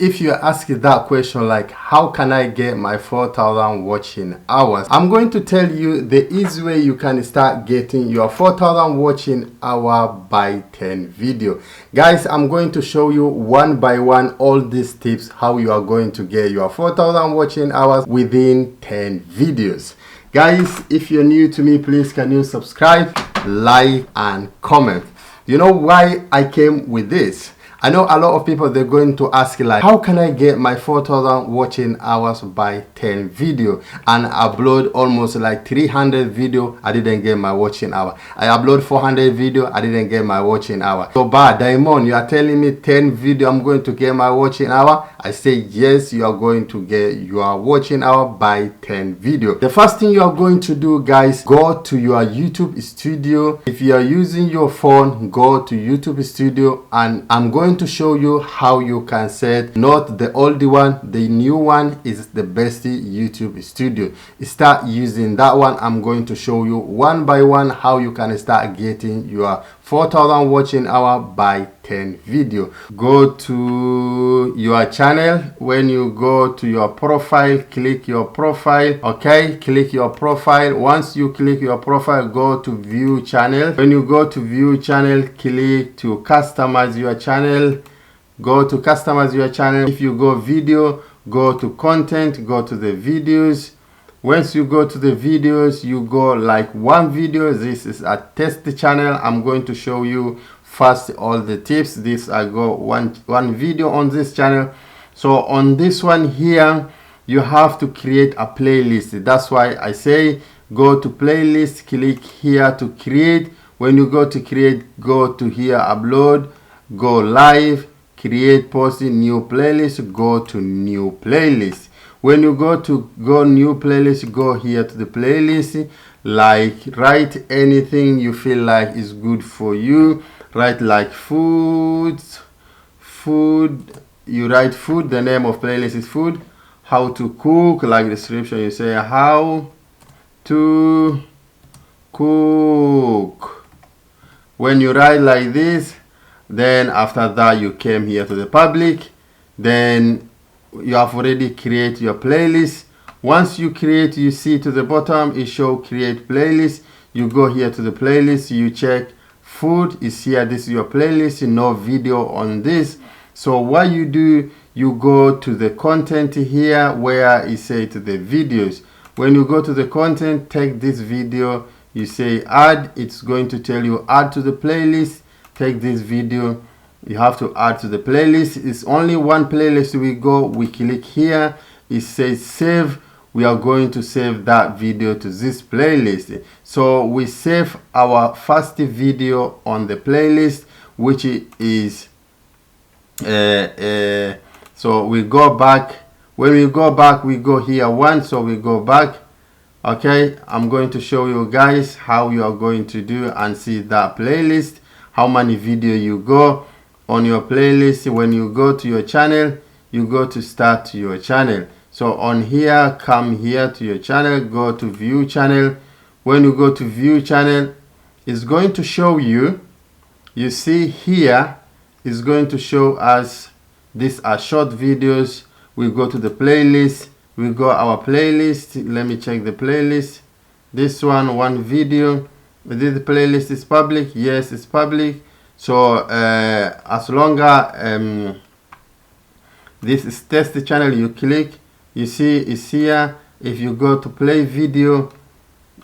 if you ask that question, like how can I get my 4,000 watching hours, I'm going to tell you the easy way you can start getting your 4,000 watching hour by 10 video. Guys, I'm going to show you one by one all these tips how you are going to get your 4,000 watching hours within 10 videos. Guys, if you're new to me, please can you subscribe, like and comment. You know why I came with this? I know a lot of people, they're going to ask like, how can I get my 4,000 watching hours by 10 video? And upload almost like 300 video, I didn't get my watching hour. I upload 400 video, I didn't get my watching hour. So bad, Diamond, you are telling me 10 video, I'm going to get my watching hour? I say yes, you are going to get your watching hour by 10 video. The first thing you are going to do, guys, go to your YouTube studio. If you are using your phone, go to YouTube studio, and I'm going to show you how you can set, not the old one, the new one is the best YouTube studio. Start using that one. I'm going to show you one by one how you can start getting your 4,000 watching hour by 10 video. Go to your channel. When you go to your profile, click your profile. Okay, click your profile. Once you click your profile, go to view channel. When you go to view channel, click to customize your channel. Go to customize your channel. If you go video, go to content, go to the videos. Once you go to the videos, you go like one video. This is a test channel. I'm going to show you first all the tips. This I go one video on this channel. So on this one here, you have to create a playlist. That's why I say go to playlist, click here to create. When you go to create, go to here, upload, go live, create, post new playlist, go to new playlist. When you go to new playlist, go here to the playlist, like write anything you feel like is good for you. Write like food, you write food, the name of playlist is food. How to cook, like description, you say how to cook. When you write like this, then after that you came here to the public, then you have already created your playlist. Once you create, you see to the bottom it show create playlist. You go here to the playlist, you check food is here. This is your playlist, no video on this. So what you do, you go to the content here where it say to the videos. When you go to the content, take this video, you say add. It's going to tell you add to the playlist. Take this video, you have to add to the playlist. It's only one playlist. We go, we click here, it says save. We are going to save that video to this playlist. So we save our first video on the playlist, which is so we go back. When we go back, we go here once, so we go back. Okay, I'm going to show you guys how you are going to do and see that playlist, how many video you go on your playlist. When you go to your channel, you go to start your channel. So on here, come here to your channel, go to view channel. When you go to view channel, it's going to show you, you see here, it's going to show us these are short videos. We go to the playlist, we go our playlist. Let me check the playlist. This one video. This playlist is public. Yes, it's public. So as long as this is test channel, you click, you see it's here. If you go to play video,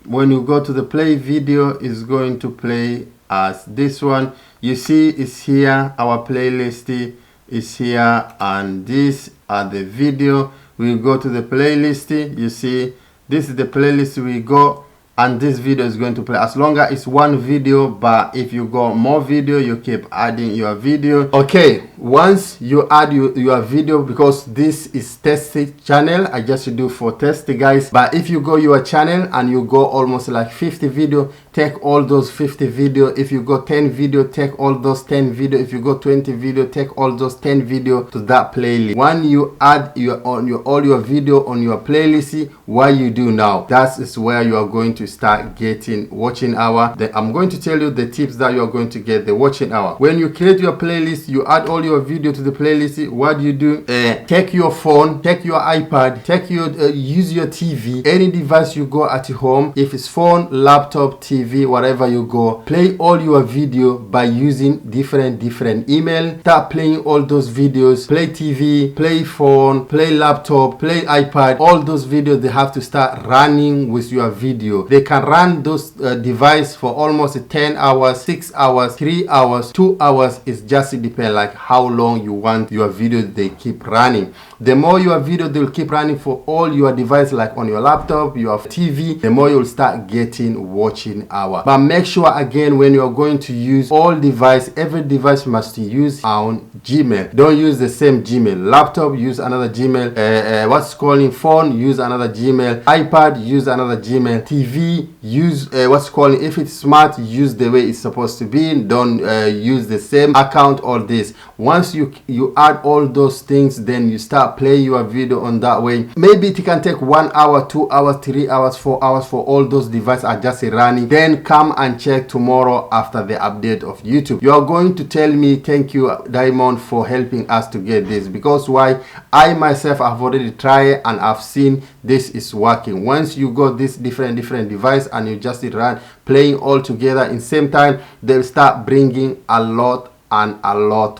when you go to the play video, it's going to play as this one. You see it's here, our playlist is here, and these are the video. We go to the playlist, you see this is the playlist we go, and this video is going to play as long as it's one video. But if you go more video, you keep adding your video. Okay, once you add your video, because this is test channel, I just do for test, guys. But if you go your channel and you go almost like 50 video, take all those 50 video. If you got 10 video, take all those 10 video. If you got 20 video, take all those 10 video to that playlist. When you add all your video on your playlist, what you do now, that is where you are going to start getting watching hour. Then I'm going to tell you the tips that you are going to get the watching hour. When you create your playlist, you add all your video to the playlist. What do you do? Take your phone, take your iPad, take your use your TV, any device you go at home. If it's phone, laptop, TV, whatever you go, play all your video by using different email. Start playing all those videos. Play TV, play phone, play laptop, play iPad. All those videos, they have to start running with your video. They can run those device for almost 10 hours, 6 hours, 3 hours, 2 hours. It's just depend like how long you want your video they keep running. The more your video they will keep running for all your device, like on your laptop, your TV, the more you'll start getting watching hour. But make sure again, when you're going to use all device, every device must use on Gmail. Don't use the same Gmail. Laptop, use another Gmail. What's calling phone, use another Gmail. iPad, use another Gmail. TV, use what's calling, if it's smart, use the way it's supposed to be. Don't use the same account. All this, once you add all those things, then you start play your video on that way. Maybe it can take 1 hour, 2 hours, 3 hours, 4 hours for all those devices are just running. Then come and check tomorrow after the update of YouTube. You are going to tell me, thank you Diamond for helping us to get this, because why? I myself have already tried and I've seen this is working. Once you got this different device and you just run playing all together in same time, they'll start bringing a lot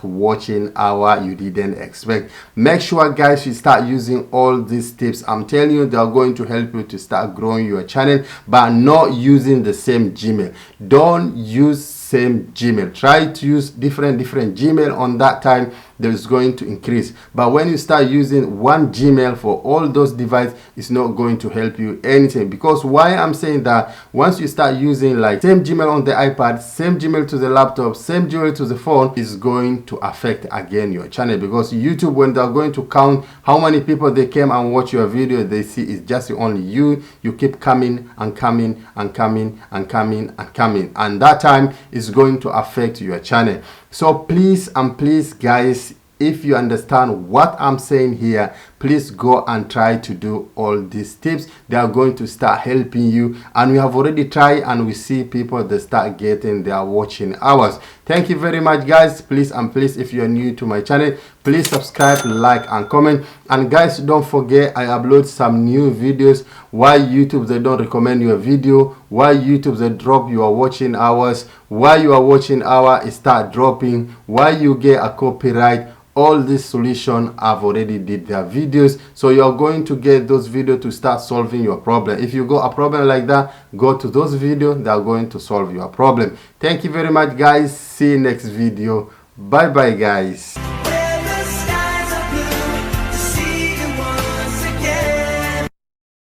watching hour you didn't expect. Make sure guys you start using all these tips. I'm telling you, they are going to help you to start growing your channel, but not using the same Gmail. Don't use same Gmail. Try to use different Gmail. On that time there is going to increase, but when you start using one Gmail for all those devices, it's not going to help you anything. Because why I'm saying that, once you start using like same Gmail on the iPad, same Gmail to the laptop, same Gmail to the phone, is going to affect again your channel. Because YouTube, when they're going to count how many people they came and watch your video, they see it's just only you keep coming and coming and coming and coming and coming, and that time is going to affect your channel. So please guys, if you understand what I'm saying here, please go and try to do all these tips. They are going to start helping you, and we have already tried and we see people that start getting their watching hours. Thank you very much guys. Please if you are new to my channel, please subscribe, like and comment. And guys, don't forget I upload some new videos. Why YouTube they don't recommend your video, why YouTube they drop your watching hours, why your watching hour is start dropping, why you get a copyright. All this solution I've already did their videos, so you're going to get those videos to start solving your problem. If you got a problem like that, go to those videos, they are going to solve your problem. Thank you very much guys. See you next video. Bye bye guys.